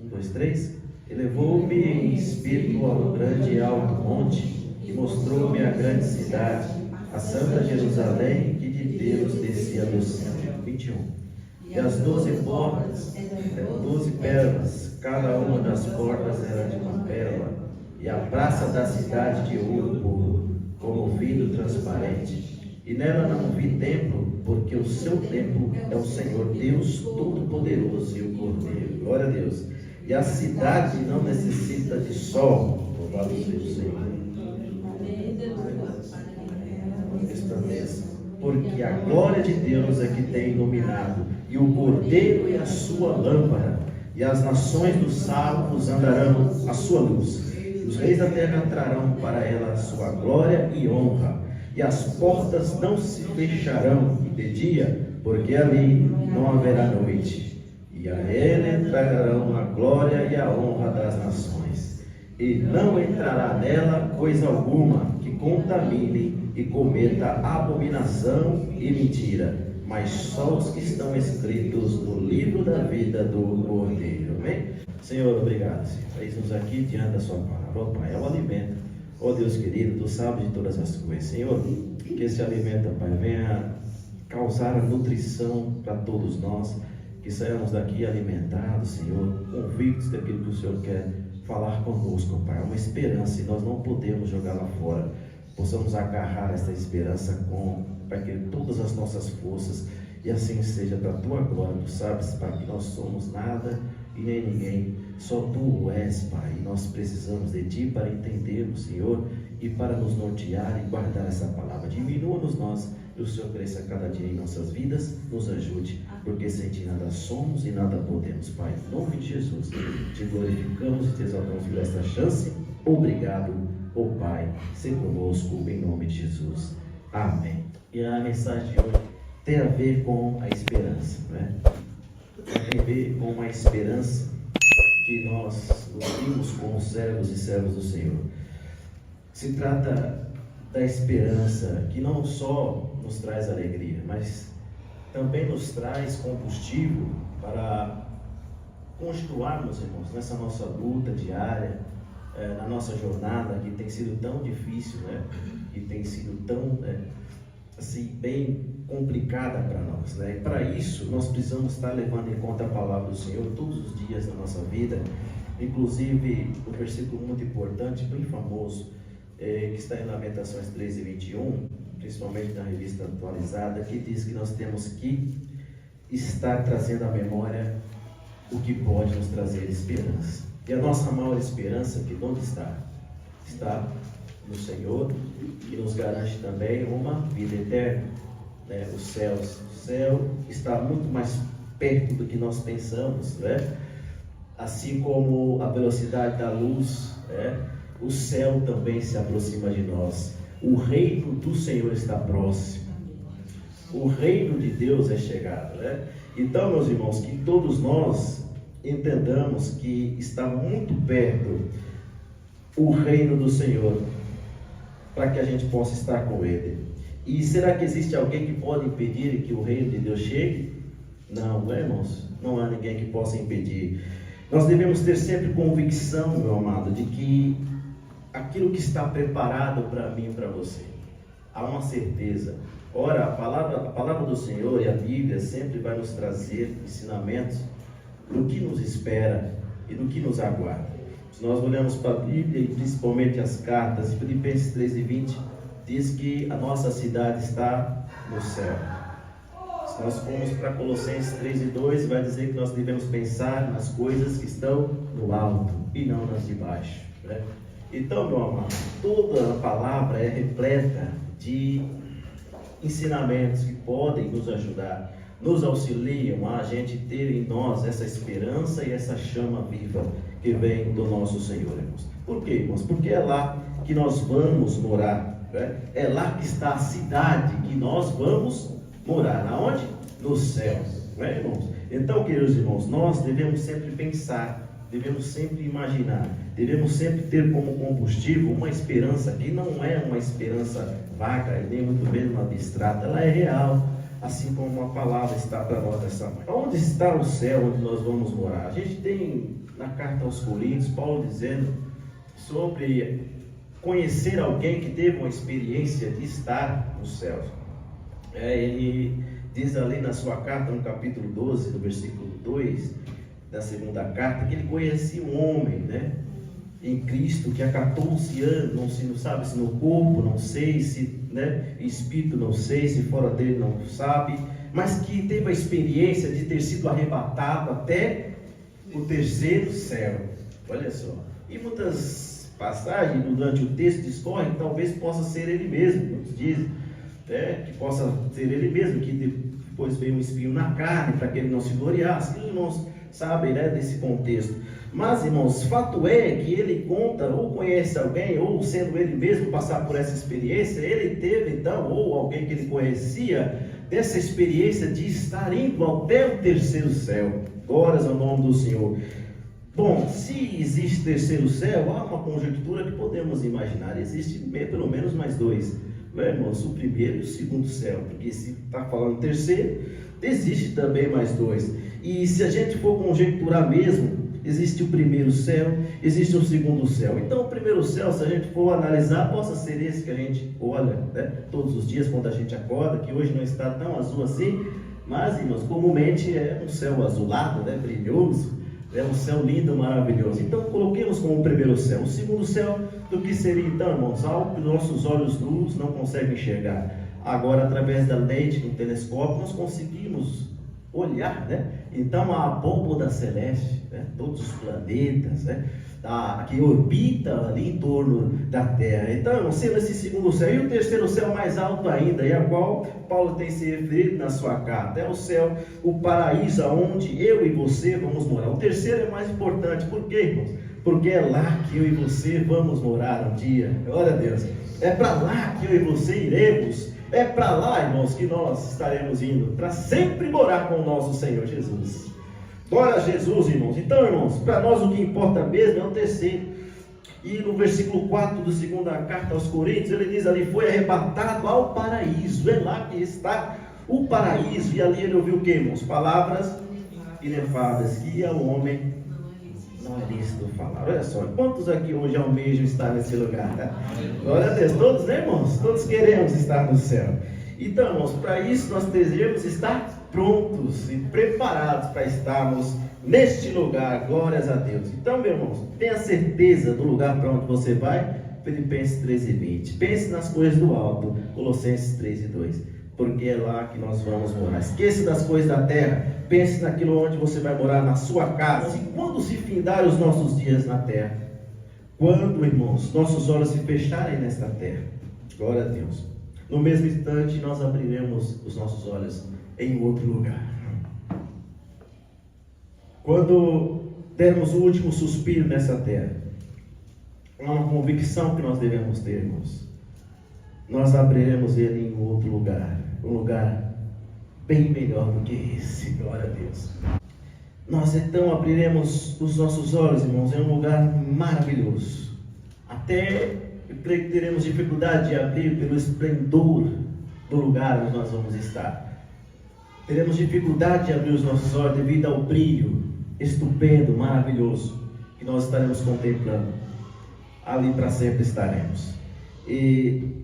Um, dois, três. Elevou-me em espírito ao grande e alto monte e mostrou-me a grande cidade, a santa Jerusalém, que de Deus descia do céu. 21. E as 12 portas, 12 pérolas, cada uma das portas era de uma pérola, e a praça da cidade de ouro puro, como vidro transparente. E nela não vi templo, porque o seu templo é o Senhor Deus Todo-Poderoso e o Cordeiro. Glória a Deus. E a cidade não necessita de sol. Louvado seja o Senhor. Porque a glória de Deus é que tem iluminado, e o Cordeiro é a sua lâmpada, e as nações dos salvos andarão à sua luz. Os reis da terra trarão para ela a sua glória e honra, e as portas não se fecharão de dia, porque ali não haverá noite. E a ele entrarão a glória e a honra das nações, e não entrará nela coisa alguma que contamine e cometa abominação e mentira, mas só os que estão escritos no livro da vida do Cordeiro. Amém? Senhor, obrigado, Senhor. Eis-nos aqui diante da sua palavra. Ó Pai, é o alimento. Ó Deus querido, tu sabes de todas as coisas. Senhor, que esse alimento, Pai, venha causar a nutrição para todos nós, que saiamos daqui alimentados, Senhor, convictos daquilo que o Senhor quer falar conosco, Pai. É uma esperança e nós não podemos jogá-la fora. Possamos agarrar esta esperança para que todas as nossas forças, e assim seja para a tua glória. Tu sabes, Pai, que nós somos nada e nem ninguém, só tu és, Pai, e nós precisamos de ti para entendermos, Senhor, e para nos nortear e guardar essa palavra. Diminua-nos nós, e o Senhor cresça cada dia em nossas vidas, nos ajude, porque sem ti nada somos e nada podemos, Pai. Em nome de Jesus, te glorificamos e te exaltamos por esta chance. Obrigado, ó Pai, ser conosco em nome de Jesus. Amém. E a mensagem de hoje tem a ver com a esperança, né? Tem a ver com a esperança que nós nutrimos com os servos e servas do Senhor. Se trata da esperança que não só nos traz alegria, mas também nos traz combustível para continuarmos, irmãos, nessa nossa luta diária, na nossa jornada que tem sido tão difícil, né? Que tem sido tão assim, bem complicada para nós, né? E para isso nós precisamos estar levando em conta a palavra do Senhor todos os dias da nossa vida. Inclusive o versículo muito importante, bem famoso, que está em Lamentações 13:21, principalmente na revista atualizada, que diz que nós temos que estar trazendo à memória o que pode nos trazer esperança. E a nossa maior esperança, que onde está? Está no Senhor, que nos garante também uma vida eterna, né? O céu está muito mais perto do que nós pensamos, né? Assim como a velocidade da luz, né? O céu também se aproxima de nós. O reino do Senhor está próximo. O reino de Deus é chegado, né? Então, meus irmãos, que todos nós entendamos que está muito perto o reino do Senhor, para que a gente possa estar com Ele. E será que existe alguém que pode impedir que o reino de Deus chegue? Não, irmãos, não há ninguém que possa impedir. Nós devemos ter sempre convicção, meu amado, de que aquilo que está preparado para mim e para você, há uma certeza. Ora, a palavra do Senhor e a Bíblia sempre vai nos trazer ensinamentos do que nos espera e do que nos aguarda. Se nós olhamos para a Bíblia e principalmente as cartas, Filipenses 3:20 diz que a nossa cidade está no céu. Se nós formos para Colossenses 3:2, vai dizer que nós devemos pensar nas coisas que estão no alto e não nas de baixo, né? Então, meu amado, toda a palavra é repleta de ensinamentos que podem nos ajudar, nos auxiliam a gente ter em nós essa esperança e essa chama viva que vem do nosso Senhor, irmãos. Por quê, irmãos? Porque é lá que nós vamos morar, né? É lá que está a cidade que nós vamos morar. Aonde? No céu, né, irmãos? Então, queridos irmãos, nós devemos sempre pensar, devemos sempre imaginar, devemos sempre ter como combustível uma esperança que não é uma esperança vaga e nem muito menos abstrata, ela é real. assim como a palavra está para nós nessa manhã. Onde está o céu onde nós vamos morar? A gente tem na carta aos Coríntios, Paulo dizendo sobre conhecer alguém que teve uma experiência de estar no céu. Ele diz ali na sua carta, no capítulo 12, no versículo 2 da segunda carta, que ele conhecia um homem, né, em Cristo, que há 14 anos, não sabe se no corpo, não sei, se, né, espírito, não sei, se fora dele, não sabe, mas que teve a experiência de ter sido arrebatado até o terceiro céu. Olha só. E muitas passagens durante o texto discorrem que talvez possa ser ele mesmo, muitos dizem, que possa ser ele mesmo, que depois veio um espinho na carne, para que ele não se gloriasse. Os irmãos sabem, né, desse contexto. Mas, irmãos, fato é que ele conta, ou conhece alguém, ou sendo ele mesmo passar por essa experiência, ele teve então, ou alguém que ele conhecia, dessa experiência de estar indo até o terceiro céu. Glórias ao nome do Senhor. Bom, se existe terceiro céu, há uma conjectura que podemos imaginar. Existe pelo menos mais dois, irmãos, o primeiro e o segundo céu, porque se está falando terceiro, existe também mais dois. E se a gente for conjecturar mesmo, existe o primeiro céu, existe o segundo céu. Então o primeiro céu, se a gente for analisar, possa ser esse que a gente olha, né, todos os dias quando a gente acorda, que hoje não está tão azul assim, mas, irmãos, comumente é um céu azulado, né, brilhoso, é um céu lindo, maravilhoso. Então coloquemos como o primeiro céu. O segundo céu, do que seria então, irmãos? Algo que nossos olhos nus não conseguem enxergar. Agora, através da lente do telescópio, nós conseguimos olhar, né? Então a abóboda celeste, né, todos os planetas, né, que orbita ali em torno da Terra. Então, sendo esse segundo céu, e o terceiro céu mais alto ainda, e a qual Paulo tem se referido na sua carta, é o céu, o paraíso, onde eu e você vamos morar. O terceiro é mais importante, por quê, irmãos? Porque é lá que eu e você vamos morar um dia. Glória a Deus. É para lá que eu e você iremos. É para lá, irmãos, que nós estaremos indo, para sempre morar com o nosso Senhor Jesus. Glória a Jesus, irmãos. Então, irmãos, para nós o que importa mesmo é o terceiro. E no versículo 4 da segunda carta aos Coríntios, ele diz ali, foi arrebatado ao paraíso. É lá que está o paraíso. E ali ele ouviu o que, irmãos? Palavras inefáveis, que ao homem não é lícito falar. Olha só, quantos aqui hoje almejam estar nesse lugar, tá? Glória a Deus, todos, né, irmãos? Todos queremos estar no céu. Então, irmãos, para isso nós devemos estar prontos e preparados para estarmos neste lugar. Glórias a Deus. Então, meus irmãos, tenha certeza do lugar para onde você vai. Filipenses 3:20. Pense nas coisas do alto. Colossenses 3:2. Porque é lá que nós vamos morar. Esqueça das coisas da terra. Pense naquilo onde você vai morar, na sua casa. E quando se findar os nossos dias na terra? Quando, irmãos, nossos olhos se fecharem nesta terra? Glória a Deus. No mesmo instante, nós abriremos os nossos olhos em outro lugar. Quando dermos o último suspiro nessa terra, há uma convicção que nós devemos ter, irmãos. Nós abriremos ele em outro lugar. Um lugar bem melhor do que esse. Glória a Deus. Nós então abriremos os nossos olhos, irmãos, em um lugar maravilhoso. Até eu creio que teremos dificuldade de abrir pelo esplendor do lugar onde nós vamos estar. Teremos dificuldade de abrir os nossos olhos devido ao brilho estupendo, maravilhoso que nós estaremos contemplando. Ali para sempre estaremos. E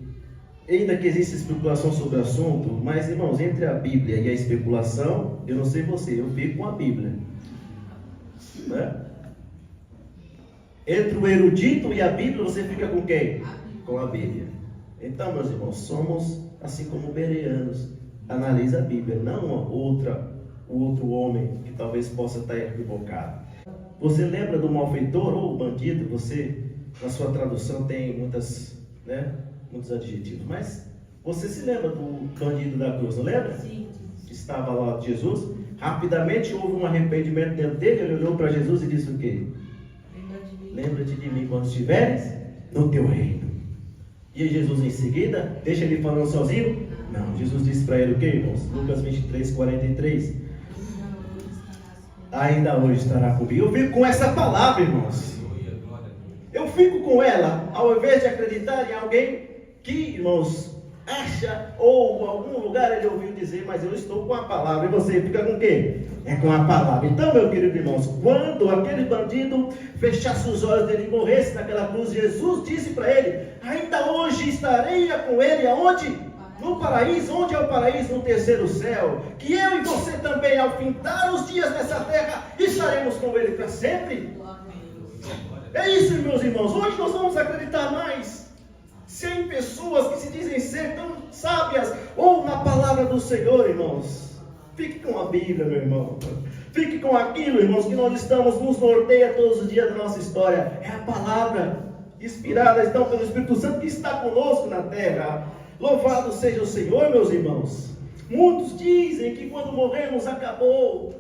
ainda que exista especulação sobre o assunto, mas, irmãos, entre a Bíblia e a especulação, eu não sei você, eu fico com a Bíblia, né? Entre o erudito e a Bíblia, você fica com quem? Com a Bíblia. Então, meus irmãos, somos assim como bereanos. Analisa a Bíblia, não o outro homem que talvez possa estar equivocado. Você lembra do malfeitor ou bandido? Você, na sua tradução, tem muitos adjetivos, mas você se lembra do bandido da cruz, não lembra? Sim. Que estava lá de Jesus. Rapidamente houve um arrependimento dentro dele. Ele olhou para Jesus e disse o quê? Lembra-te de mim quando estiveres no teu reino. E Jesus em seguida, deixa ele falando sozinho? Não, Jesus disse para ele o quê, irmãos? Lucas 23:43. Ainda hoje estará comigo. Eu fico com essa palavra, irmãos. Eu fico com ela, ao invés de acreditar em alguém que, irmãos, acha, ou algum lugar ele ouviu dizer, mas eu estou com a palavra. E você fica com o quê? É com a palavra. Então, meu querido irmãos, quando aquele bandido fechasse os olhos dele e morresse naquela cruz, Jesus disse para ele: ainda hoje estarei com ele aonde? No paraíso. Onde é o paraíso? No terceiro céu. Que eu e você também, ao findar os dias nessa terra, estaremos com ele para sempre. É isso, meus irmãos. Hoje nós vamos acreditar mais. 100 pessoas que se dizem ser tão sábias, ou na palavra do Senhor, irmãos. Fique com a Bíblia, meu irmão. Fique com aquilo, irmãos, que nós estamos, nos norteia todos os dias da nossa história. É a palavra inspirada, então, pelo Espírito Santo que está conosco na terra. Louvado seja o Senhor, meus irmãos. Muitos dizem que quando morremos acabou,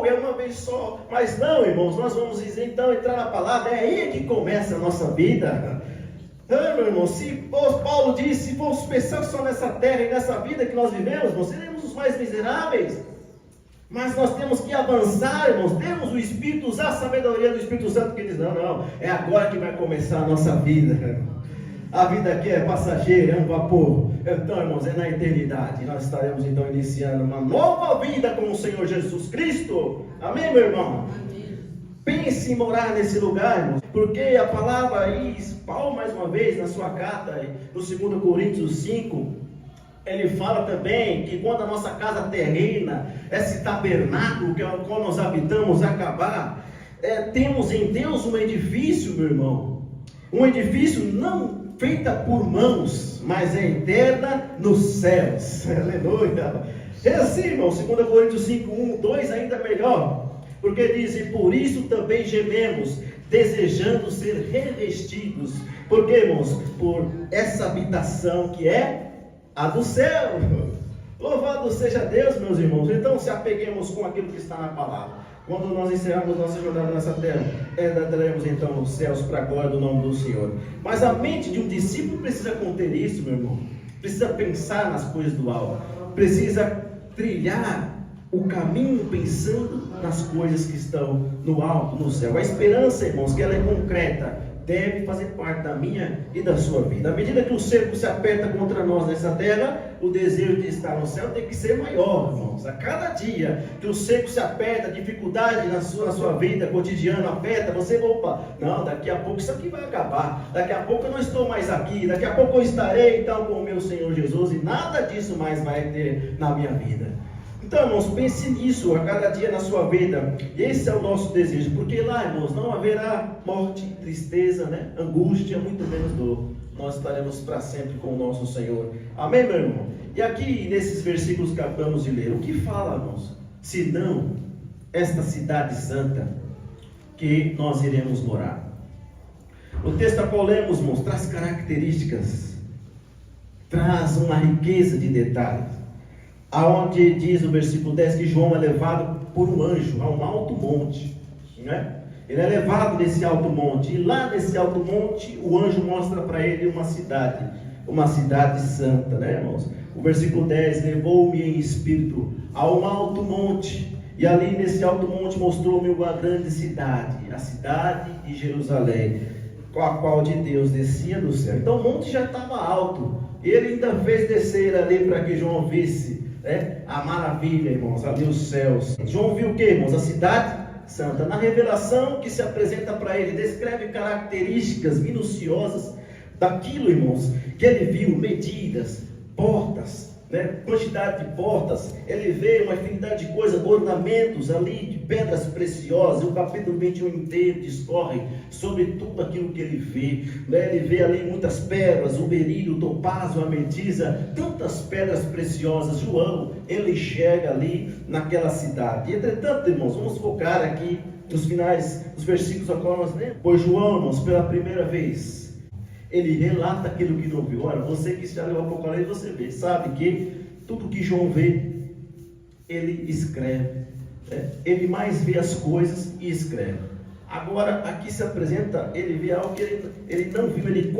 é uma vez só. Mas não, irmãos, nós vamos então entrar na palavra. É aí que começa a nossa vida. Meu irmão, se Paulo disse, se formos pensar só nessa terra e nessa vida que nós vivemos, nós seremos os mais miseráveis. Mas nós temos que avançar, irmãos. Temos o Espírito, usar a sabedoria do Espírito Santo que diz: não, é agora que vai começar a nossa vida. A vida aqui é passageira, é um vapor. Então, irmãos, é na eternidade. Nós estaremos então iniciando uma nova vida com o Senhor Jesus Cristo. Amém, meu irmão? Amém. Pense em morar nesse lugar, irmãos, porque a palavra aí, Paulo mais uma vez na sua carta, no 2 Coríntios 5, ele fala também que quando a nossa casa terrena, esse tabernáculo que é o qual nós habitamos, acabar, temos em Deus um edifício, meu irmão. Um edifício não feita por mãos, mas é eterna nos céus. Aleluia. É assim, irmão, 2 Coríntios 5, 1, 2 ainda melhor. Porque diz: e por isso também gememos, desejando ser revestidos. Porque, irmãos, por essa habitação que é a do céu. Louvado seja Deus, meus irmãos. Então se apeguemos com aquilo que está na palavra. Quando nós encerrarmos nossa jornada nessa terra, entraremos então nos céus para a glória do nome do Senhor. Mas a mente de um discípulo precisa conter isso, meu irmão. Precisa pensar nas coisas do alto. Precisa trilhar o caminho pensando nas coisas que estão no alto, no céu. A esperança, irmãos, que ela é concreta, deve fazer parte da minha e da sua vida. À medida que o cerco se aperta contra nós nessa terra, o desejo de estar no céu tem que ser maior, irmãos. A cada dia que o cerco se aperta, a dificuldade na sua vida cotidiana aperta, você, não, daqui a pouco isso aqui vai acabar, daqui a pouco eu não estou mais aqui, daqui a pouco eu estarei então com o meu Senhor Jesus, e nada disso mais vai ter na minha vida. Então, irmãos, pense nisso a cada dia na sua vida. Esse é o nosso desejo, porque lá, irmãos, não haverá morte, tristeza, angústia, muito menos dor. Nós estaremos para sempre com o nosso Senhor. Amém, meu irmão? E aqui, nesses versículos que acabamos de ler, o que fala, irmãos? Senão esta cidade santa que nós iremos morar. O texto a qual lemos, irmãos, traz características, traz uma riqueza de detalhes. Aonde diz no versículo 10 que João é levado por um anjo a um alto monte, Ele é levado nesse alto monte, e lá nesse alto monte o anjo mostra para ele uma cidade santa, irmãos? O versículo 10: levou-me em espírito a um alto monte, e ali nesse alto monte mostrou-me uma grande cidade, a cidade de Jerusalém, com a qual de Deus descia do céu. Então o monte já estava alto, ele ainda fez descer ali para que João visse a maravilha, irmãos, ali os céus. João viu o que, irmãos? A cidade santa. Na revelação que se apresenta para ele, descreve características minuciosas daquilo, irmãos, que ele viu: medidas, portas, quantidade de portas. Ele vê uma infinidade de coisas, ornamentos ali de pedras preciosas. O capítulo 21 inteiro discorre sobre tudo aquilo que ele vê. Ele vê ali muitas pedras, o berílio, o topázio, a ametista, tantas pedras preciosas. João, ele enxerga ali naquela cidade. Entretanto, irmãos, vamos focar aqui nos finais, os versículos a qual nós lemos. Pois João, irmãos, pela primeira vez, ele relata aquilo que não viu. Olha, você que já leu o Apocalipse, você sabe que tudo que João vê, ele escreve. Ele mais vê as coisas e escreve. Agora, aqui se apresenta, ele vê algo que ele não viu. Ele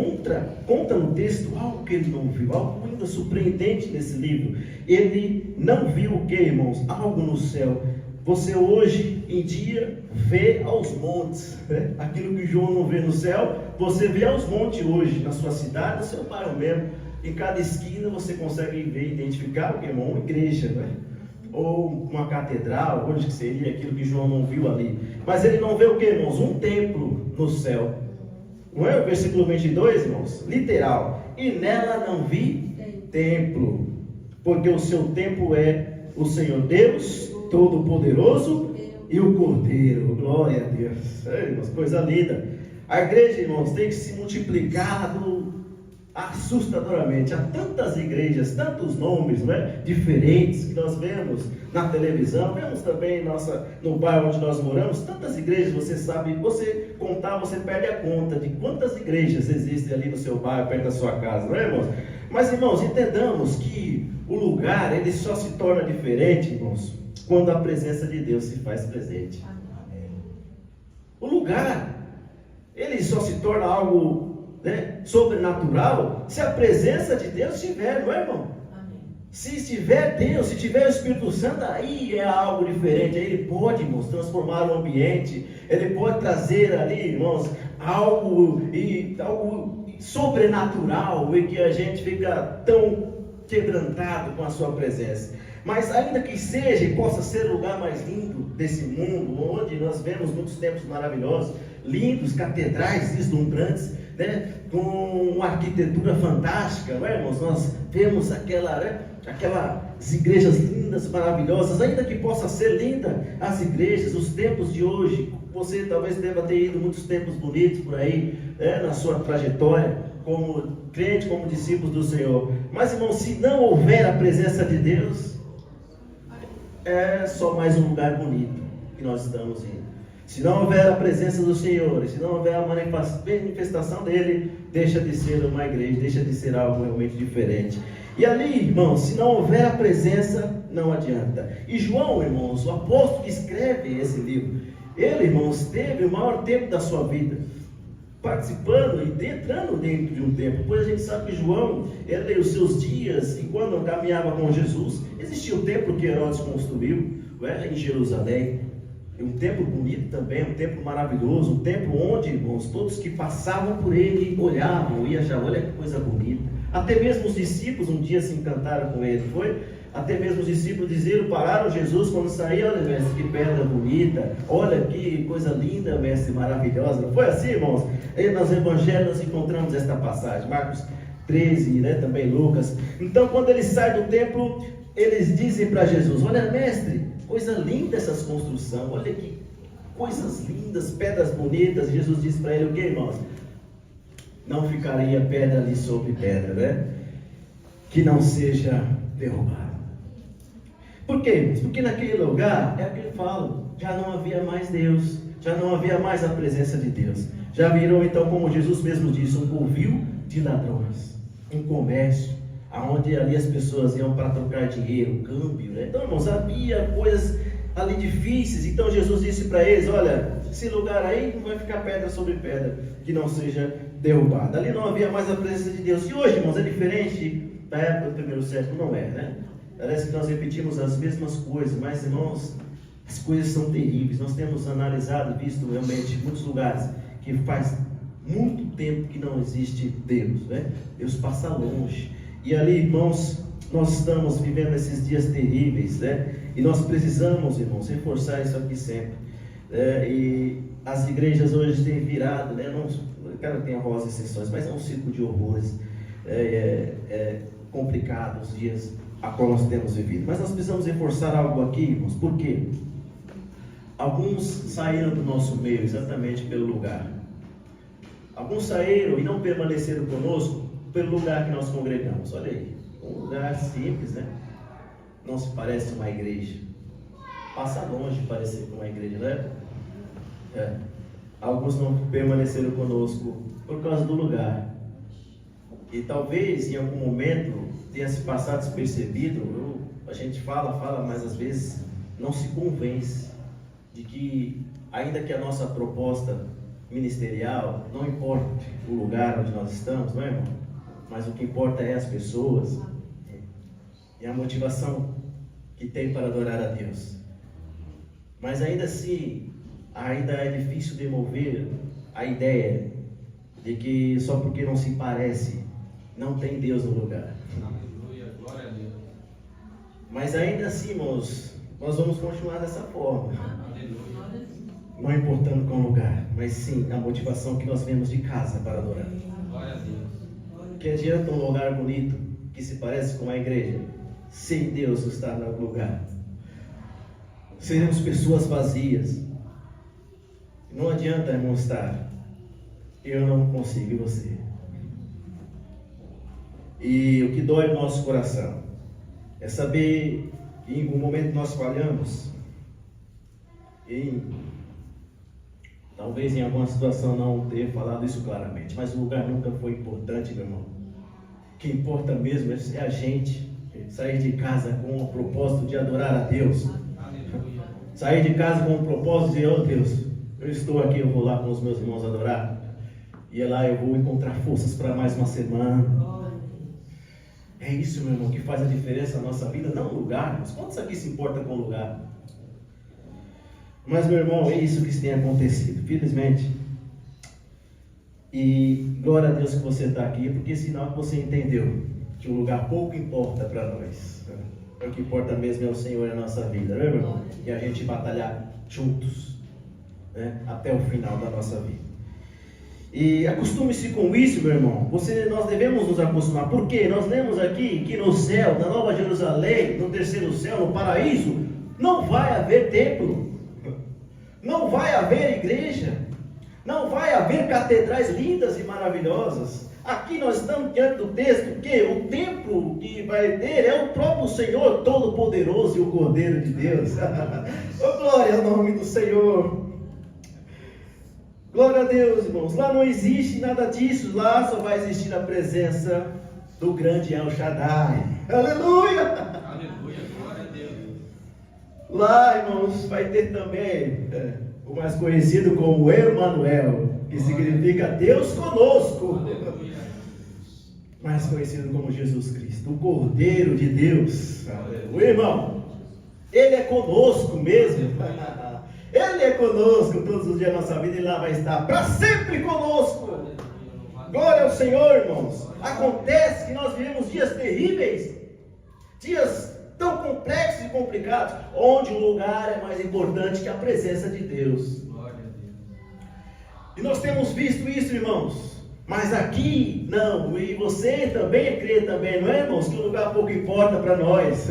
conta no texto algo que ele não viu, algo ainda surpreendente nesse livro. Ele não viu o que, irmãos? Algo no céu. Você hoje em dia vê aos montes, aquilo que João não vê no céu, você vê aos montes hoje, na sua cidade, no seu bairro mesmo. Em cada esquina você consegue ver, identificar o que é uma igreja, né? Ou uma catedral, onde seria aquilo que João não viu ali. Mas ele não vê o que, irmãos? Um templo no céu. Não é o versículo 22, irmãos? Literal. E nela não vi templo, porque o seu templo é o Senhor Deus Todo-Poderoso e o Cordeiro. Glória a Deus. É, irmãos, coisa linda. A igreja, irmãos, tem que se multiplicar assustadoramente. Há tantas igrejas, tantos nomes, né, diferentes que nós vemos na televisão, vemos também no bairro onde nós moramos, tantas igrejas, você sabe, você contar, você perde a conta de quantas igrejas existem ali no seu bairro, perto da sua casa, não é, irmãos? Mas, irmãos, entendamos que o lugar, ele só se torna diferente, irmãos, quando a presença de Deus se faz presente. O lugar, ele só se torna algo, né, sobrenatural se a presença de Deus estiver, não é, irmão? Amém. Se estiver Deus, se tiver o Espírito Santo, aí é algo diferente. Aí ele pode, irmãos, transformar o ambiente, ele pode trazer ali, irmãos, algo sobrenatural, e que a gente fica tão quebrantado com a sua presença. Mas ainda que seja e possa ser o lugar mais lindo desse mundo, onde nós vemos muitos templos maravilhosos, lindos, catedrais deslumbrantes, né, com uma arquitetura fantástica, não é, irmãos? Nós vemos aquelas igrejas lindas, maravilhosas, ainda que possa ser linda as igrejas, os templos de hoje. Você talvez deva ter ido muitos templos bonitos por aí, né, na sua trajetória, como crente, como discípulos do Senhor. Mas, irmãos, se não houver a presença de Deus, é só mais um lugar bonito que nós estamos indo. Se não houver a presença do Senhor, se não houver a manifestação dele, deixa de ser uma igreja, deixa de ser algo realmente diferente. E ali, irmãos, se não houver a presença, não adianta. E João, irmãos, o apóstolo que escreve esse livro, ele, irmãos, teve o maior tempo da sua vida participando e entrando dentro de um templo, pois a gente sabe que João, ele, os seus dias, e quando caminhava com Jesus, existia o templo que Herodes construiu, em Jerusalém, um templo bonito também, um templo maravilhoso, um templo onde, irmãos, todos que passavam por ele olhavam e achavam, olha que coisa bonita. Até mesmo os discípulos um dia se encantaram com ele, foi? Até mesmo os discípulos pararam Jesus quando saía, olha, mestre, que pedra bonita, olha que coisa linda, mestre, maravilhosa. Não foi assim, irmãos? Aí nos evangelhos nós encontramos esta passagem, Marcos 13, né, também Lucas. Então, quando eles saem do templo, eles dizem para Jesus, olha, mestre, coisa linda essas construções, olha que coisas lindas, pedras bonitas. Jesus disse para ele o que, irmãos? Não ficaria pedra ali sobre pedra, né? Que não seja derrubada. Por quê, irmãos? Porque naquele lugar, é o que ele fala, já não havia mais Deus, já não havia mais a presença de Deus. Já virou então, como Jesus mesmo disse, um covil de ladrões, um comércio, onde ali as pessoas iam para trocar dinheiro, câmbio, né? Então, irmãos, havia coisas ali difíceis. Então Jesus disse para eles, olha, esse lugar aí não vai ficar pedra sobre pedra que não seja derrubada. Ali não havia mais a presença de Deus. E hoje, irmãos, é diferente da época do primeiro século, não é, né? Parece que nós repetimos as mesmas coisas, mas, irmãos, as coisas são terríveis. Nós temos analisado, visto realmente muitos lugares que faz muito tempo que não existe Deus, né? Deus passa longe. E ali, irmãos, nós estamos vivendo esses dias terríveis, né? E nós precisamos, irmãos, reforçar isso aqui sempre. E as igrejas hoje têm virado, né? Não, claro que tem algumas exceções, mas é um círculo de horrores. É complicado os dias a qual nós temos vivido. Mas nós precisamos reforçar algo aqui, irmãos. Por quê? Alguns saíram do nosso meio exatamente pelo lugar. Alguns saíram e não permaneceram conosco pelo lugar que nós congregamos. Olha aí, um lugar simples, né? Não se parece uma igreja. Passa longe de parecer com uma igreja, né? Alguns não permaneceram conosco por causa do lugar. E talvez em algum momento tenha se passado despercebido. A gente fala, mas às vezes não se convence de que, ainda que a nossa proposta ministerial, não importa o lugar onde nós estamos, não é, irmão? Mas o que importa é as pessoas e a motivação que tem para adorar a Deus. Mas ainda assim, ainda é difícil demover a ideia de que só porque não se parece não tem Deus no lugar. Aleluia, glória a Deus. Mas ainda assim, irmãos, nós vamos continuar dessa forma. Aleluia. Não importando com o lugar, mas sim a motivação que nós vemos de casa para adorar. Glória a Deus. Que adianta um lugar bonito que se parece com a igreja, sem Deus estar no lugar? Seremos pessoas vazias. Não adianta, irmão, estar. Eu não consigo, e você? E o que dói no nosso coração é saber que em algum momento nós falhamos. Talvez em alguma situação não ter falado isso claramente, mas o lugar nunca foi importante, meu irmão. O que importa mesmo é a gente sair de casa com o propósito de adorar a Deus. Aleluia. Sair de casa com o propósito de, oh Deus, eu estou aqui, eu vou lá com os meus irmãos adorar. E lá eu vou encontrar forças para mais uma semana. É isso, meu irmão, que faz a diferença na nossa vida, não o lugar. Mas quantos aqui se importam com o lugar? Mas, meu irmão, é isso que tem acontecido, felizmente. E glória a Deus que você está aqui, porque é sinal que você entendeu que o lugar pouco importa para nós. O que importa mesmo é o Senhor na nossa vida, né, meu irmão? E a gente batalhar juntos, né, até o final da nossa vida. E acostume-se com isso, meu irmão. Nós devemos nos acostumar. Por quê? Nós lemos aqui que no céu, na Nova Jerusalém, no terceiro céu, no paraíso, não vai haver templo. Não vai haver igreja. Não vai haver catedrais lindas e maravilhosas. Aqui nós estamos diante do texto que o templo que vai ter é o próprio Senhor Todo-Poderoso e o Cordeiro de Deus. Oh, glória ao nome do Senhor. Glória a Deus, irmãos. Lá não existe nada disso. Lá só vai existir a presença do grande El Shaddai. Aleluia! Aleluia, glória a Deus. Lá, irmãos, vai ter também o mais conhecido como Emanuel, que significa Deus conosco. Aleluia. Mais conhecido como Jesus Cristo, o Cordeiro de Deus. Aleluia, irmão. Ele é conosco mesmo. Ele é conosco todos os dias da nossa vida e lá vai estar para sempre conosco. Glória ao Senhor, irmãos. Acontece que nós vivemos dias terríveis, dias tão complexos e complicados, onde o lugar é mais importante que a presença de Deus. E nós temos visto isso, irmãos. Mas aqui, não, e você também crê também, não é, irmãos? Que o lugar pouco importa para nós.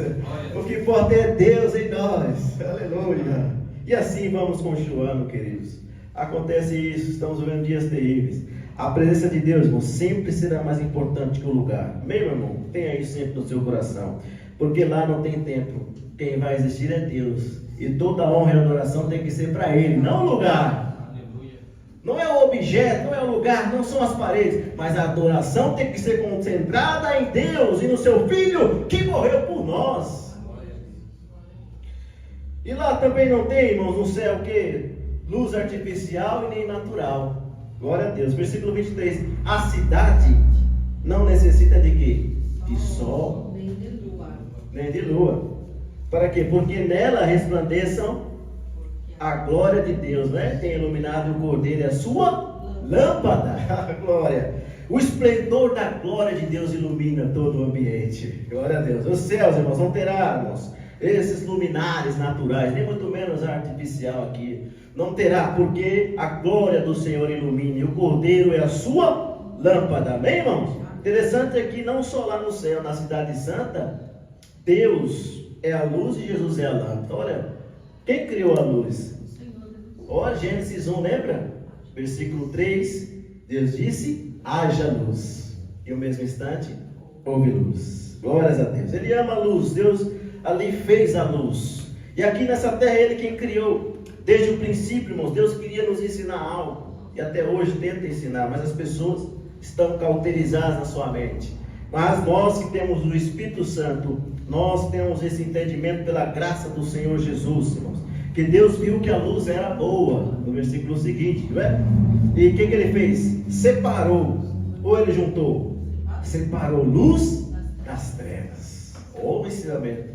O que importa é Deus em nós. Aleluia. E assim vamos continuando, queridos. Acontece isso, estamos vivendo dias terríveis. A presença de Deus, irmão, sempre será mais importante que o lugar. Meu irmão, tenha isso sempre no seu coração. Porque lá não tem templo. Quem vai existir é Deus. E toda honra e adoração tem que ser para Ele, não o lugar. Aleluia. Não é o objeto, não é o lugar, não são as paredes. Mas a adoração tem que ser concentrada em Deus e no seu Filho que morreu por nós. E lá também não tem, irmãos, no céu o que? Luz artificial e nem natural. Glória a Deus. Versículo 23. A cidade não necessita de quê? De sol. Nem de lua. Nem de lua. Para quê? Porque nela resplandeçam a glória de Deus, né? Tem iluminado o Cordeiro e a sua lâmpada. Glória. O esplendor da glória de Deus ilumina todo o ambiente. Glória a Deus. Os céus, irmãos, não terá, irmãos, esses luminares naturais, nem muito menos artificial aqui. Não terá, porque a glória do Senhor ilumina e o Cordeiro é a sua lâmpada. Amém, irmãos? Interessante é que não só lá no céu, na cidade santa, Deus é a luz e Jesus é a lâmpada. Olha, quem criou a luz? Olha, Gênesis 1, lembra? Versículo 3, Deus disse, haja luz. E no mesmo instante, houve luz. Glórias a Deus. Ele ama a luz, Deus ali fez a luz. E aqui nessa terra, Ele quem criou. Desde o princípio, irmãos, Deus queria nos ensinar algo. E até hoje tenta ensinar, mas as pessoas estão cauterizadas na sua mente. Mas nós que temos o Espírito Santo, nós temos esse entendimento pela graça do Senhor Jesus, irmãos. Que Deus viu que a luz era boa, no versículo seguinte, não é? E o que Ele fez? Separou, ou Ele juntou? Separou luz das trevas. Olha o ensinamento.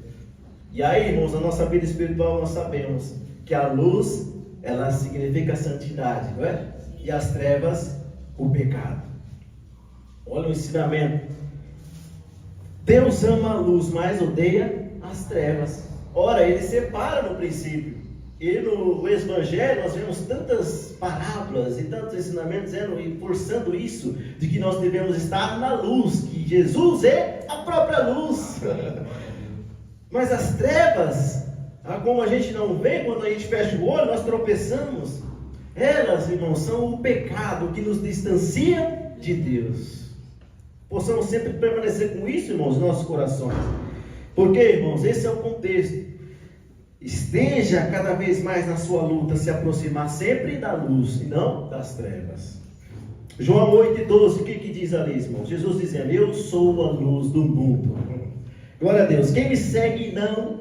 E aí, irmãos, na nossa vida espiritual nós sabemos que a luz, ela significa santidade, não é? E as trevas, o pecado. Olha o ensinamento. Deus ama a luz, mas odeia as trevas. Ora, ele separa no princípio. E no Evangelho nós vemos tantas parábolas e tantos ensinamentos e forçando isso, de que nós devemos estar na luz, que Jesus é a própria luz. Mas as trevas, como a gente não vê, quando a gente fecha o olho, nós tropeçamos. Elas, irmãos, são o pecado que nos distancia de Deus. Possamos sempre permanecer com isso, irmãos, nos nossos corações. Porque, irmãos, esse é o contexto. Esteja cada vez mais na sua luta, se aproximar sempre da luz e não das trevas. João 8,12, o que diz ali, irmãos? Jesus dizendo: eu sou a luz do mundo. Glória a Deus. Quem me segue não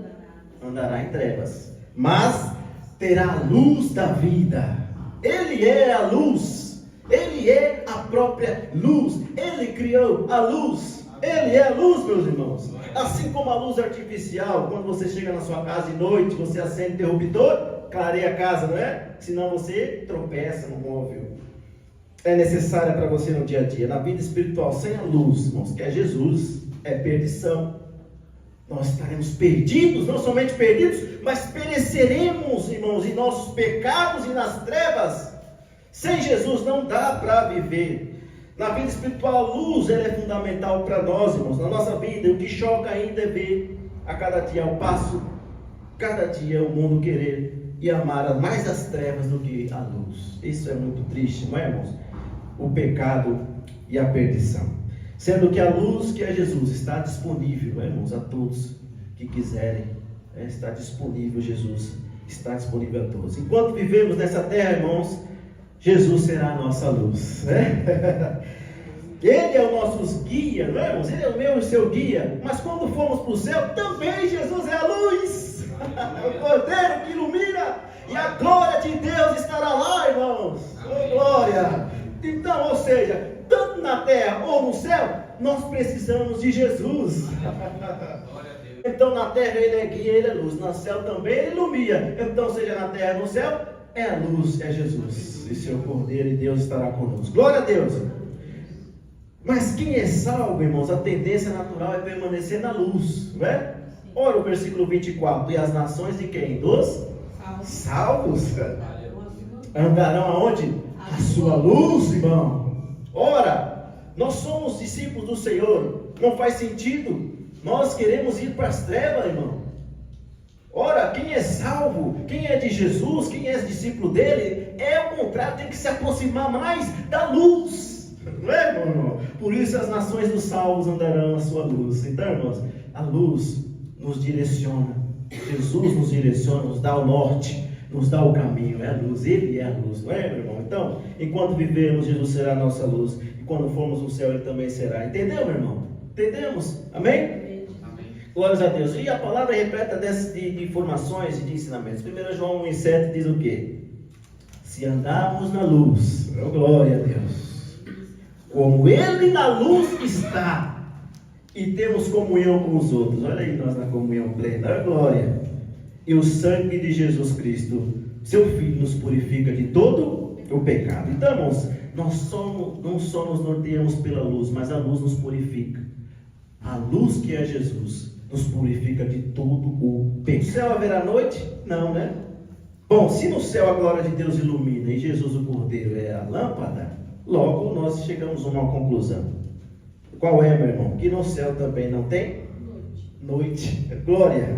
andará em trevas, mas terá a luz da vida. Ele é a luz. Ele é a própria luz. Ele criou a luz. Ele é a luz, meus irmãos. Assim como a luz artificial, quando você chega na sua casa de noite, você acende o interruptor, clareia a casa, não é? Senão você tropeça no móvel. É necessária para você no dia a dia. Na vida espiritual, sem a luz, irmãos, que é Jesus, é perdição. Nós estaremos perdidos, não somente perdidos, mas pereceremos, irmãos, em nossos pecados e nas trevas. Sem Jesus não dá para viver. Na vida espiritual, a luz ela é fundamental para nós, irmãos, na nossa vida. O que choca ainda é ver a cada dia ao passo, cada dia o mundo querer e amar mais as trevas do que a luz. Isso é muito triste, não é, irmãos? O pecado e a perdição. Sendo que a luz, que é Jesus, está disponível, não é, irmãos, a todos que quiserem. Está disponível, Jesus está disponível a todos. Enquanto vivemos nessa terra, irmãos, Jesus será a nossa luz, né? Ele é o nosso guia, não é, irmãos? Ele é o meu e o seu guia. Mas quando formos para o céu, também Jesus é a luz. O Cordeiro que ilumina. E a glória de Deus estará lá, irmãos. Oh, glória! Então, ou seja, tanto na terra ou no céu, nós precisamos de Jesus. Então na terra ele é guia, ele é luz. No céu também ele ilumina. Então seja na terra ou no céu, é a luz, é Jesus. E seu Cordeiro e Deus estará conosco. Glória a Deus. Mas quem é salvo, irmãos, a tendência natural é permanecer na luz, não é? Olha o versículo 24. E as nações de quem? Dos salvos. Andarão aonde? A sua luz, irmão. Ora, nós somos discípulos do Senhor. Não faz sentido nós queremos ir para as trevas, irmão. Ora, quem é salvo, quem é de Jesus, quem é discípulo dele, é o contrário, tem que se aproximar mais da luz, não é, irmão? Por isso as nações dos salvos andarão à sua luz. Então, irmãos, a luz nos direciona, Jesus nos direciona, nos dá o norte, nos dá o caminho, é a luz, ele é a luz, não é, meu irmão? Então, enquanto vivermos, Jesus será a nossa luz, e quando formos no céu, ele também será. Entendeu, meu irmão? Entendemos? Amém? Glórias a Deus. E a palavra é repleta de informações e de ensinamentos. 1 João 1,7 diz o quê? Se andarmos na luz, oh, glória a Deus, como ele na luz está, e temos comunhão com os outros. Olha aí nós na comunhão plena, oh, glória. E o sangue de Jesus Cristo, seu Filho, nos purifica de todo o pecado. Então, irmãos, nós não só nos norteamos pela luz, mas a luz nos purifica. A luz que é Jesus nos purifica de todo o pecado. No céu haverá noite? Não, né? Bom, se no céu a glória de Deus ilumina e Jesus o Cordeiro é a lâmpada, logo nós chegamos a uma conclusão. Qual é, meu irmão? Que no céu também não tem noite. Glória.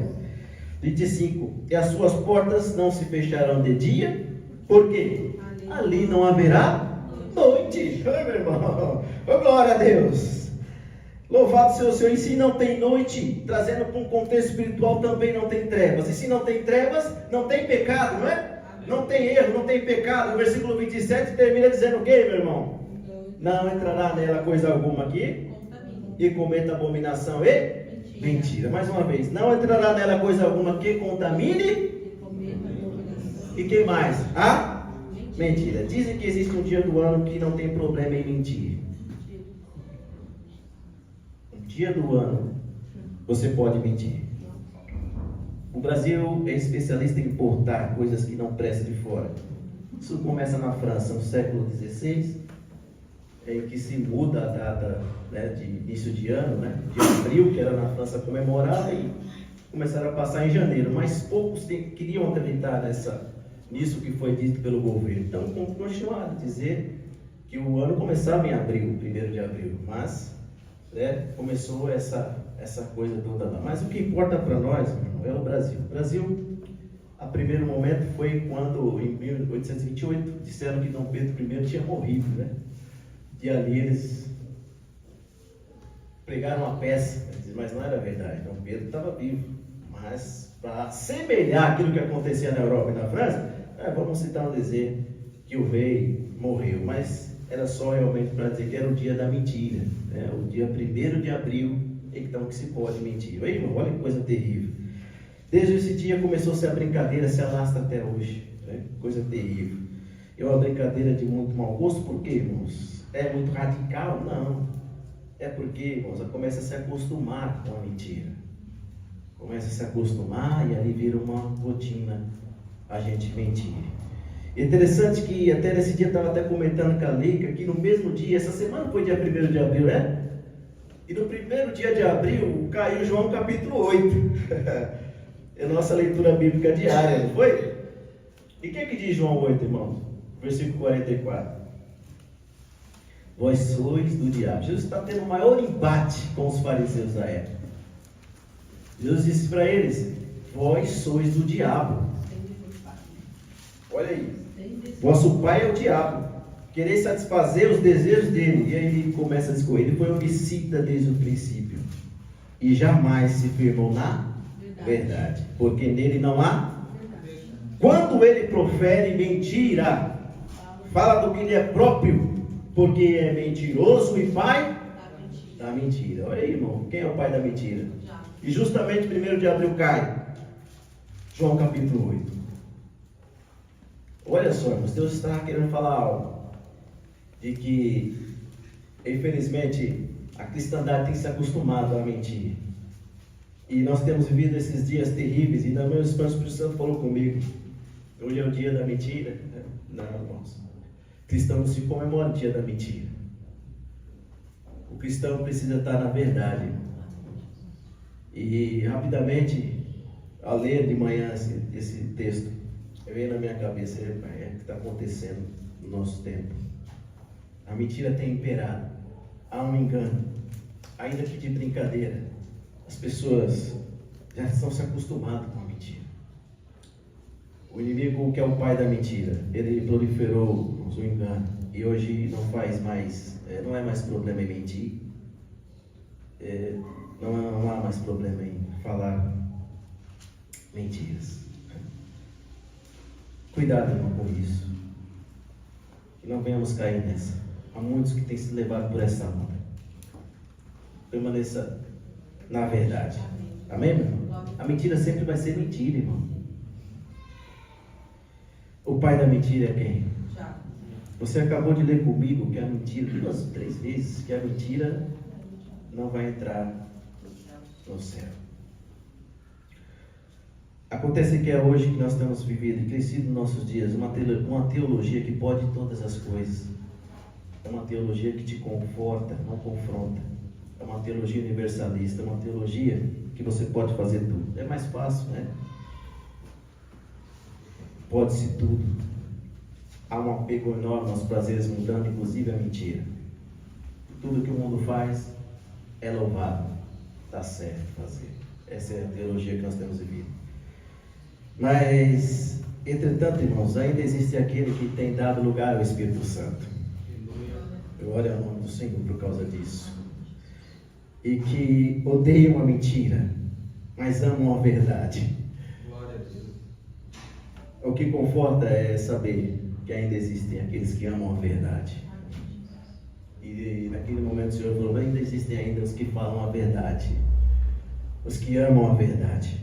25. E as suas portas não se fecharão de dia, porque ali não haverá noite. Oi, meu irmão. Oh, glória a Deus. Louvado seja o Senhor. E se não tem noite, trazendo para um contexto espiritual, também não tem trevas. E se não tem trevas, não tem pecado, não é? Não tem erro, não tem pecado. O versículo 27 termina dizendo o quê, meu irmão? Não entrará nela coisa alguma aqui, e cometa abominação e mentira. Mais uma vez, não entrará nela coisa alguma que contamine. E que mais? A mentira. Dizem que existe um dia do ano que não tem problema em mentir. Dia do ano, você pode mentir. O Brasil é especialista em importar coisas que não prestam de fora. Isso começa na França no século XVI. em que se muda a data, né, de início de ano, né, de abril, que era na França comemorada, e começaram a passar em janeiro, mas poucos queriam acreditar nisso que foi dito pelo governo. Então, continuaram a dizer que o ano começava em abril, 1º de abril, mas, né, começou essa coisa toda lá. Mas o que importa para nós, irmão, é o Brasil. O Brasil, a primeiro momento, foi quando, em 1828, disseram que Dom Pedro I tinha morrido, né? E ali eles pregaram uma peça, mas não era verdade. Dom Pedro estava vivo, mas para semelhar aquilo que acontecia na Europa e na França, vamos citar um dizer que o rei morreu, mas era só realmente para dizer que era o dia da mentira, né? O dia 1º de abril, então que se pode mentir. Aí, irmão, olha que coisa terrível. Desde esse dia começou-se a brincadeira, se alastra até hoje, né? Coisa terrível. É uma brincadeira de muito mau gosto, por quê, irmãos? É muito radical? Não. É porque, irmãos, começa a se acostumar com a mentira. Começa a se acostumar e ali vira uma rotina a gente mentir. Interessante que até nesse dia eu estava até comentando com a Leica que no mesmo dia, essa semana foi dia 1º de abril, né? E no 1º dia de abril caiu João capítulo 8. É nossa leitura bíblica diária, não foi? E o que diz João 8, irmãos? Versículo 44. Vós sois do diabo. Jesus está tendo o maior embate com os fariseus da época. Jesus disse para eles: vós sois do diabo. Olha aí. Vosso pai é o diabo. Quereis satisfazer os desejos dele. E aí ele começa a discorrer. Ele foi homicida desde o princípio. E jamais se firmou na verdade. Porque nele não há. Quando ele profere mentira, fala do que lhe é próprio. Porque é mentiroso e pai da mentira. Olha aí, irmão. Quem é o pai da mentira? E justamente 1º de abril cai João capítulo 8. Olha só, irmãos, Deus está querendo falar algo. De que, infelizmente, a cristandade tem se acostumado a mentir. E nós temos vivido esses dias terríveis. E também o Espírito Santo falou comigo. Hoje é o dia da mentira. Não, irmãos. Cristão não se comemora o dia da mentira. O cristão precisa estar na verdade. E rapidamente, ao ler de manhã esse texto, veio na minha cabeça, o que está acontecendo no nosso tempo. A mentira tem imperado. Há um engano. Ainda que de brincadeira, as pessoas já estão se acostumadas com a mentira. O inimigo, que é o pai da mentira, ele proliferou o engano. E hoje não faz mais, não é mais problema em mentir. Não há mais problema em falar mentiras. Cuidado, irmão, com isso. Que não venhamos cair nessa. Há muitos que têm se levado por essa onda. Permaneça na verdade. Amém, meu irmão? A mentira sempre vai ser mentira, irmão. O pai da mentira é quem? Você acabou de ler comigo que a mentira, 2, 3 vezes, que a mentira não vai entrar no céu. Acontece que é hoje que nós temos vivido e crescido nos nossos dias uma teologia que pode todas as coisas. É uma teologia que te conforta, não confronta. É uma teologia universalista, é uma teologia que você pode fazer tudo. É mais fácil, né? Pode-se tudo. Há um apego enorme aos prazeres mudando, inclusive a mentira. Tudo que o mundo faz é louvado. Está certo fazer. Essa é a teologia que nós temos vivido. Mas, entretanto, irmãos, ainda existe aquele que tem dado lugar ao Espírito Santo. Glória ao nome do Senhor por causa disso. E que odeiam a mentira, mas amam a verdade. O que conforta é saber que ainda existem aqueles que amam a verdade. E naquele momento o Senhor falou, ainda existem ainda os que falam a verdade. Os que amam a verdade.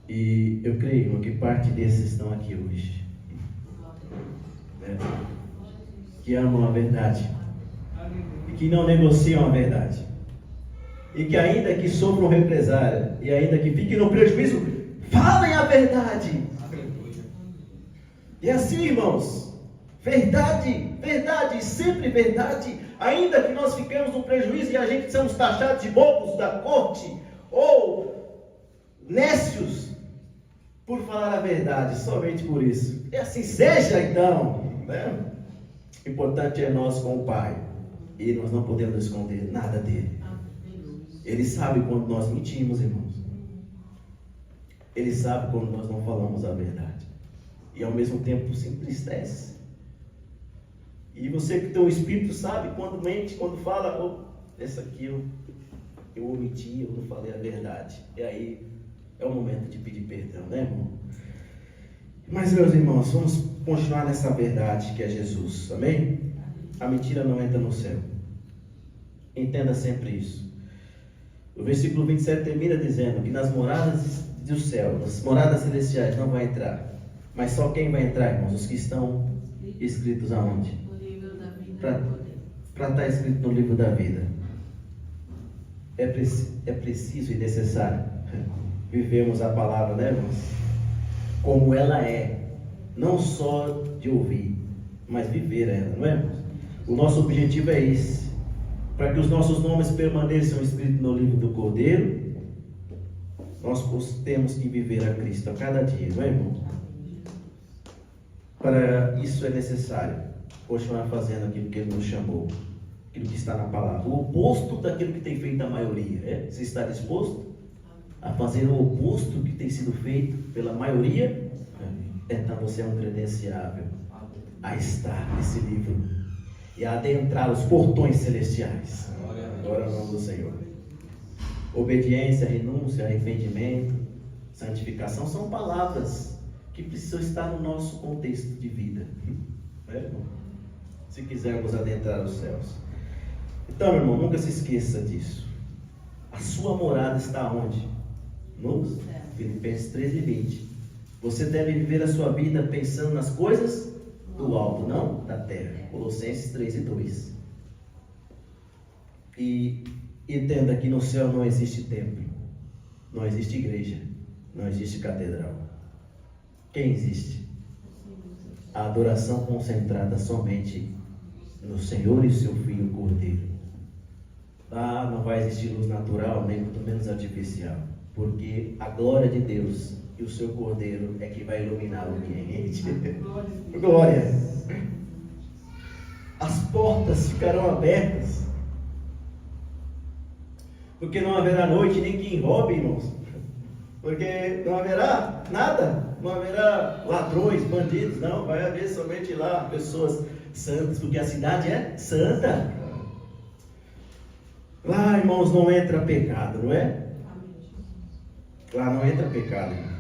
E eu creio, irmão, que parte desses estão aqui hoje. Que amam a verdade. E que não negociam a verdade. E que ainda que sofram represália, e ainda que fiquem no prejuízo, falem a verdade. E assim, irmãos, Verdade, verdade, sempre verdade. Ainda que nós fiquemos no prejuízo e a gente somos taxados de bobos da corte ou nécios por falar a verdade, somente por isso. E assim seja então, né? O importante é nós com o Pai. E nós não podemos esconder nada dele. Ele sabe quando nós mentimos, irmãos. Ele sabe quando nós não falamos a verdade. E ao mesmo tempo se entristece. E você que tem o Espírito sabe quando mente, quando fala, oh, essa aqui eu omiti, eu não falei a verdade. E aí é o momento de pedir perdão, né, irmão? Mas, meus irmãos, vamos continuar nessa verdade que é Jesus, amém? A mentira não entra no céu. Entenda sempre isso. O versículo 27 termina dizendo que nas moradas do céu, nas moradas celestiais não vai entrar. Mas só quem vai entrar, irmãos? Os que estão escritos aonde? Para estar escrito no livro da vida. É preciso e necessário vivermos a palavra, né, irmãos? Como ela é. Não só de ouvir, mas viver ela, não é, irmãos? O nosso objetivo é esse. Para que os nossos nomes permaneçam escritos no livro do Cordeiro, nós temos que viver a Cristo a cada dia, não é, irmão? Para isso é necessário continuar fazendo aquilo que Ele nos chamou, aquilo que está na palavra, o oposto daquilo que tem feito a maioria. Você está disposto a fazer o oposto do que tem sido feito pela maioria? Então você é um credenciável a estar nesse livro e a adentrar os portões celestiais. Glória ao nome do Senhor. Obediência, renúncia, arrependimento, santificação são palavras que precisam estar no nosso contexto de vida, se quisermos adentrar os céus. Então, meu irmão, nunca se esqueça disso. A sua morada está onde? No Filipenses 13:20. Você deve viver a sua vida pensando nas coisas do alto, não da terra. Colossenses 3:2. E entenda que no céu não existe templo, não existe igreja, não existe catedral. Quem existe? A adoração concentrada somente no Senhor e seu Filho Cordeiro. Lá não vai existir luz natural, nem muito menos artificial, porque a glória de Deus e o seu Cordeiro é que vai iluminar o ambiente. Glória! As portas ficarão abertas, porque não haverá noite nem quem roube, irmãos, porque não haverá nada, não haverá ladrões, bandidos, não, vai haver somente lá pessoas santas, porque a cidade é santa. Lá, irmãos, não entra pecado, não é? Lá não entra pecado, irmão.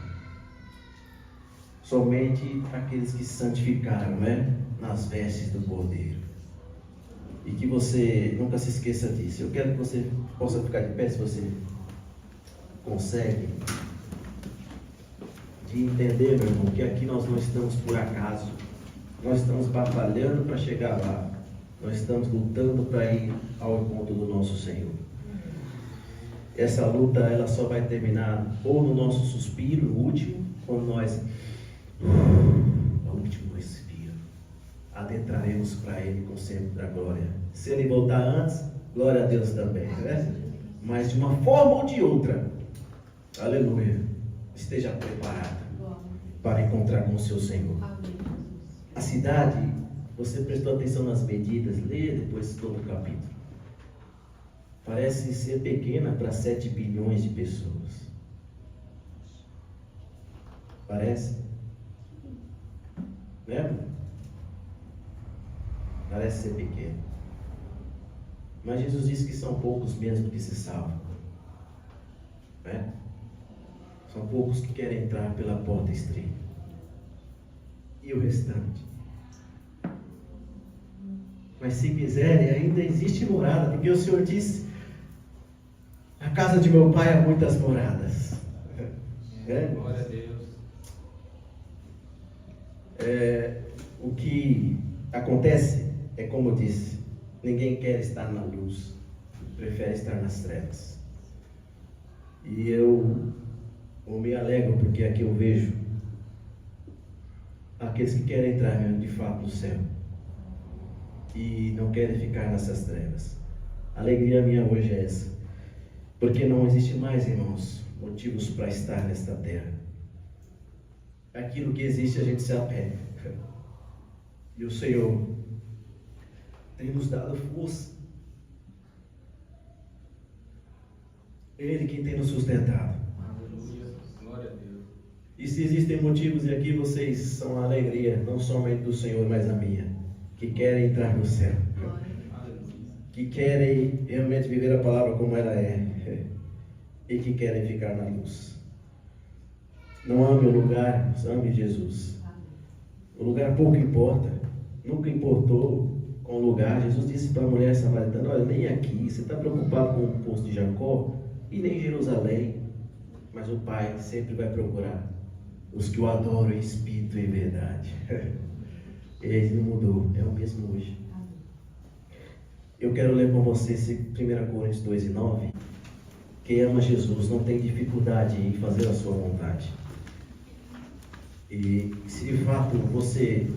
Somente aqueles que se santificaram, né? Nas vestes do Cordeiro. E que você nunca se esqueça disso. Eu quero que você possa ficar de pé, se você consegue, de entender, meu irmão, que aqui nós não estamos por acaso. Nós estamos batalhando para chegar lá. Nós estamos lutando para ir ao encontro do nosso Senhor. Essa luta, ela só vai terminar ou no nosso suspiro, no último, quando nós, no último respiro, adentraremos para Ele com sempre da glória. Se Ele voltar antes, glória a Deus também, né? Mas de uma forma ou de outra, aleluia, esteja preparado para encontrar com o seu Senhor. A cidade, você prestou atenção nas medidas, lê depois todo o capítulo. Parece ser pequena para 7 bilhões de pessoas. Parece? Né? Parece ser pequena. Mas Jesus disse que são poucos mesmo que se salvam. Né? São poucos que querem entrar pela porta estreita. E o restante? Mas se quiserem, ainda existe morada, porque o Senhor disse: a casa de meu pai há muitas moradas. Glória a Deus. O que acontece é como eu disse: ninguém quer estar na luz, prefere estar nas trevas. E eu me alegro, porque aqui eu vejo aqueles que querem entrar de fato no céu e não querem ficar nessas trevas. A alegria minha hoje é essa, porque não existe mais, irmãos, motivos para estar nesta terra. Aquilo que existe a gente se apega, e o Senhor tem nos dado força. Ele quem tem nos sustentado. Aleluia. Glória a Deus. E se existem motivos, e aqui vocês são a alegria, não somente do Senhor, mas a minha, que querem entrar no céu, que querem realmente viver a palavra como ela é, e que querem ficar na luz. Não ame o lugar, ame Jesus. O lugar pouco importa, nunca importou com o lugar. Jesus disse para a mulher samaritana: olha, nem aqui, você está preocupado com o poço de Jacó, e nem Jerusalém, mas o Pai sempre vai procurar os que o adoram em espírito e em verdade. Ele não mudou, é o mesmo hoje. Eu quero ler com você 1 Coríntios 2:9. Quem ama Jesus não tem dificuldade em fazer a sua vontade. E se de fato você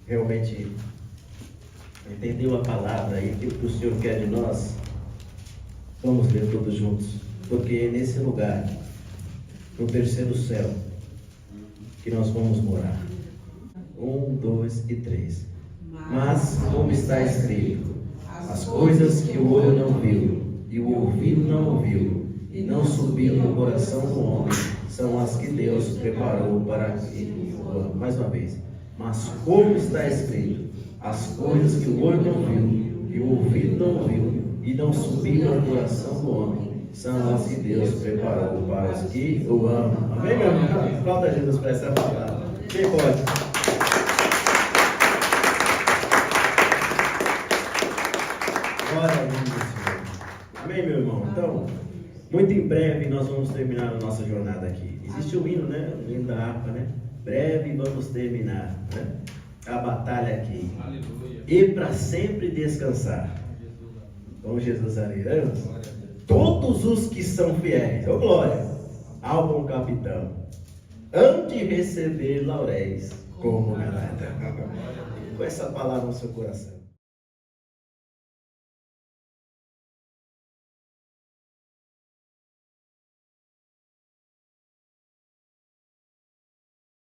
realmente entendeu a palavra e aquilo que o Senhor quer de nós, vamos ler todos juntos, porque é nesse lugar, no terceiro céu, que nós vamos morar. 1, 2 e 3. Mas, como está escrito, as coisas que o olho não viu, e o ouvido não ouviu, e não subiu no coração do homem, são as que Deus preparou para que... Mais uma vez. Mas como está escrito, as coisas que o olho não viu, e o ouvido não ouviu, e não subiu no coração do homem, são as que Deus preparou para os que o amam. Amém, meu irmão? Aplauda Jesus para essa palavra. Quem pode? Glória a Deus, Senhor. Amém, meu irmão? Então, muito em breve nós vamos terminar a nossa jornada aqui. Existe o hino, né? O hino da harpa, né? Breve vamos terminar, né? A batalha aqui. Aleluia. E para sempre descansar. Com Jesus ali. Todos os que são fiéis, ô glória, ao bom capitão, hão de receber lauréis como galardão. Com essa palavra no seu coração.